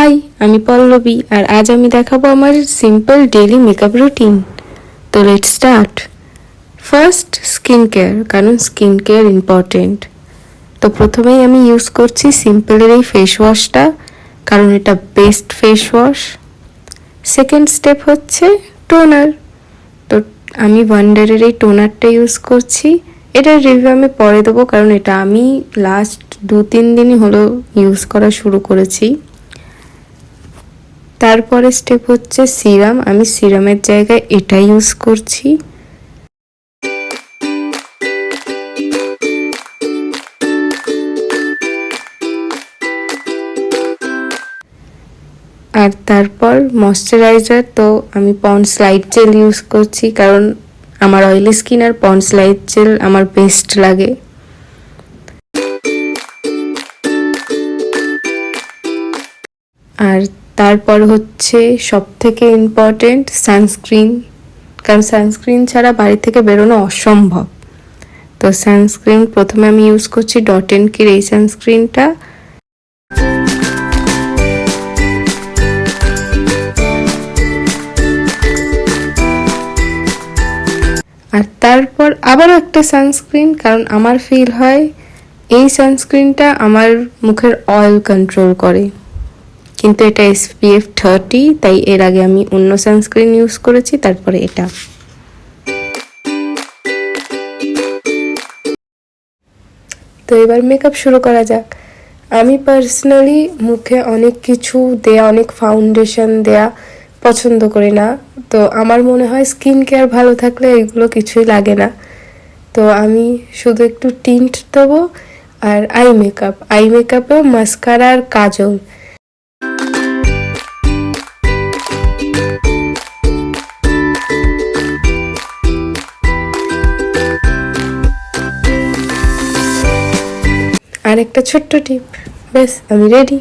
High, আমি পল্লবী আর আজ আমি দেখাবো আমার সিম্পল ডেইলি মেকআপ রুটিন। তো let's start. First skin care, কারণ স্কিন কেয়ার ইম্পর্টেন্ট। তো প্রথমেই আমি ইউজ করছি সিম্পলের এই ফেস ওয়াশটা, কারণ এটা best face wash. Second step হচ্ছে টোনার। তো আমি ওয়ান্ডারের এই টোনারটা ইউজ করছি। এটার রিভিউ আমি পরে দেবো, কারণ এটা আমি লাস্ট 2-3 দিনই হলো ইউজ করা শুরু করেছি। তারপরে স্টেপ হচ্ছে সিরাম। আমি সিরামের জায়গায় এটা ইউজ করছি। আর তারপর ময়শ্চারাইজার। তো আমি পন্ডস লাইট জেল ইউজ করছি, কারণ আমার অয়েলি স্কিন আর পন্ডস লাইট জেল আমার বেস্ট লাগে। আর তারপর হচ্ছে সবথেকে ইম্পর্টেন্ট সানস্ক্রিন, কারণ সানস্ক্রিন ছাড়া বাড়ি থেকে বেরোনো অসম্ভব। তো সানস্ক্রিন প্রথমে আমি ইউজ করছি ডট-এন-কির এই সানস্ক্রিনটা। আর তারপর আবারও একটা সানস্ক্রিন, কারণ আমার ফিল হয় এই সানস্ক্রিনটা আমার মুখের অয়েল কন্ট্রোল করে, কিন্তু এটা SPF 30, তাই এর আগে আমি অন্য সানস্ক্রিন ইউজ করেছি, তারপরে এটা। তো এবার মেকআপ শুরু করা যাক। আমি পার্সোনালি মুখে অনেক কিছু দেয়া, অনেক ফাউন্ডেশন দেয়া পছন্দ করি না। তো আমার মনে হয় স্কিন কেয়ার ভালো থাকলে এগুলো কিছুই লাগে না। তো আমি শুধু একটু টিন্ট দেবো আর আই মেকআপে মাস্কারা আর কাজল। আর একটা ছোট্ট টিপ, ব্যাস আমি রেডি।